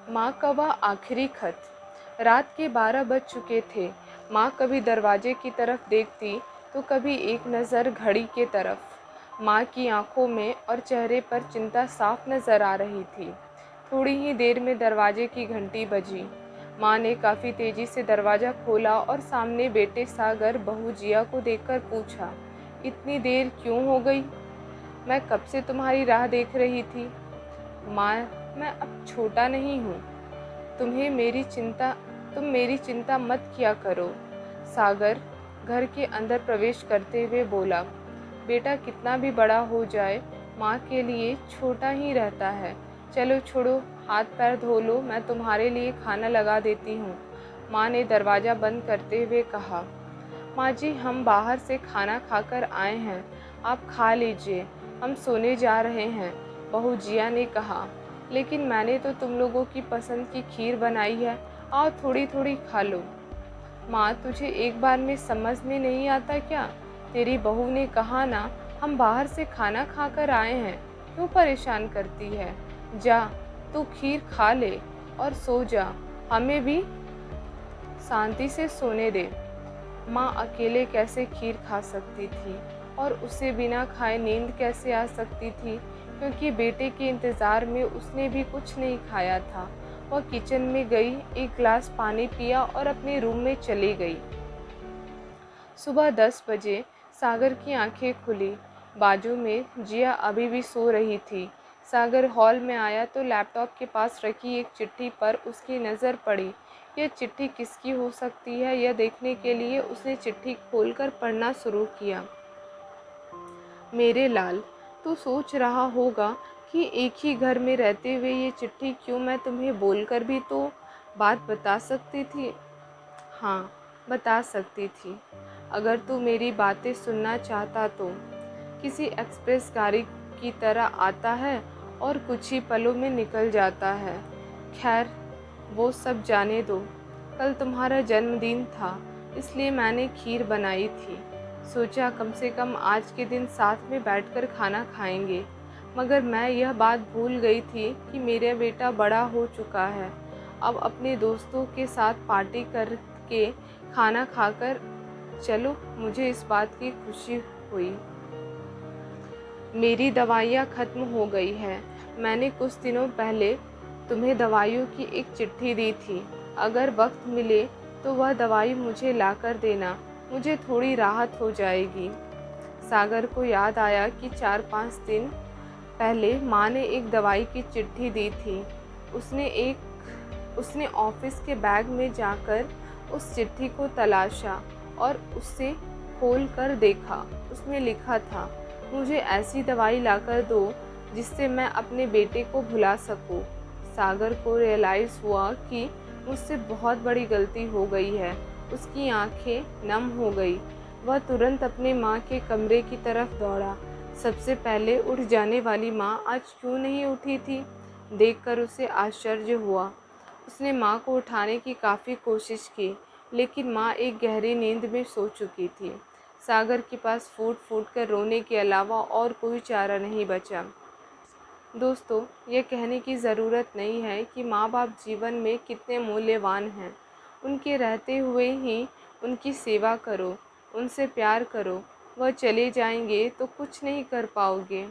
माँ का वह आखिरी खत। रात के 12 बज चुके थे। माँ कभी दरवाजे की तरफ देखती तो कभी एक नज़र घड़ी के तरफ। माँ की आंखों में और चेहरे पर चिंता साफ नज़र आ रही थी। थोड़ी ही देर में दरवाजे की घंटी बजी। माँ ने काफ़ी तेज़ी से दरवाज़ा खोला और सामने बेटे सागर बहू जिया को देखकर पूछा, इतनी देर क्यों हो गई? मैं कब से तुम्हारी राह देख रही थी। माँ, मैं अब छोटा नहीं हूँ। तुम मेरी चिंता मत किया करो। सागर घर के अंदर प्रवेश करते हुए बोला, बेटा कितना भी बड़ा हो जाए माँ के लिए छोटा ही रहता है। चलो छोड़ो, हाथ पैर धो लो, मैं तुम्हारे लिए खाना लगा देती हूँ। माँ ने दरवाज़ा बंद करते हुए कहा। माँ जी, हम बाहर से खाना खाकर आए हैं, आप खा लीजिए, हम सोने जा रहे हैं, बहू जिया ने कहा। लेकिन मैंने तो तुम लोगों की पसंद की खीर बनाई है, आओ थोड़ी थोड़ी खा लो। माँ, तुझे एक बार में समझ में नहीं आता क्या? तेरी बहू ने कहा ना, हम बाहर से खाना खाकर आए हैं, क्यों परेशान करती है? जा, तू खीर खा ले और सो जा, हमें भी शांति से सोने दे। माँ अकेले कैसे खीर खा सकती थी और उसे बिना खाए नींद कैसे आ सकती थी, क्योंकि बेटे के इंतज़ार में उसने भी कुछ नहीं खाया था। वह किचन में गई, एक गिलास पानी पिया और अपने रूम में चली गई। सुबह 10 बजे सागर की आंखें खुली। बाजू में जिया अभी भी सो रही थी। सागर हॉल में आया तो लैपटॉप के पास रखी एक चिट्ठी पर उसकी नज़र पड़ी। यह चिट्ठी किसकी हो सकती है, यह देखने के लिए उसने चिट्ठी खोलकर पढ़ना शुरू किया। मेरे लाल, तू सोच रहा होगा कि एक ही घर में रहते हुए ये चिट्ठी क्यों मैं तुम्हें बोलकर भी तो बात बता सकती थी। हाँ, बता सकती थी। अगर तू मेरी बातें सुनना चाहता तो किसी एक्सप्रेस गाड़ी की तरह आता है और कुछ ही पलों में निकल जाता है। खैर, वो सब जाने दो। कल तुम्हारा जन्मदिन था, इसलिए मैंने खीर बनाई थी। सोचा कम से कम आज के दिन साथ में बैठकर खाना खाएंगे। मगर मैं यह बात भूल गई थी कि मेरा बेटा बड़ा हो चुका है। अब अपने दोस्तों के साथ पार्टी करके खाना खाकर चलो, मुझे इस बात की खुशी हुई। मेरी दवाइयाँ ख़त्म हो गई है। मैंने कुछ दिनों पहले तुम्हें दवाइयों की एक चिट्ठी दी थी। अगर वक्त मिले तो वह दवाई मुझे लाकर देना, मुझे थोड़ी राहत हो जाएगी। सागर को याद आया कि 4-5 दिन पहले माँ ने एक दवाई की चिट्ठी दी थी। उसने ऑफिस के बैग में जाकर उस चिट्ठी को तलाशा और उसे खोल कर देखा। उसमें लिखा था, मुझे ऐसी दवाई लाकर दो जिससे मैं अपने बेटे को भुला सकूं। सागर को रियलाइज़ हुआ कि मुझसे बहुत बड़ी गलती हो गई है। उसकी आंखें नम हो गई। वह तुरंत अपने माँ के कमरे की तरफ दौड़ा। सबसे पहले उठ जाने वाली माँ आज क्यों नहीं उठी थी, देखकर उसे आश्चर्य हुआ। उसने माँ को उठाने की काफ़ी कोशिश की, लेकिन माँ एक गहरी नींद में सो चुकी थी। सागर के पास फूट फूट कर रोने के अलावा और कोई चारा नहीं बचा। दोस्तों, ये कहने की ज़रूरत नहीं है कि माँ बाप जीवन में कितने मूल्यवान हैं। उनके रहते हुए ही उनकी सेवा करो, उनसे प्यार करो। वह चले जाएंगे तो कुछ नहीं कर पाओगे।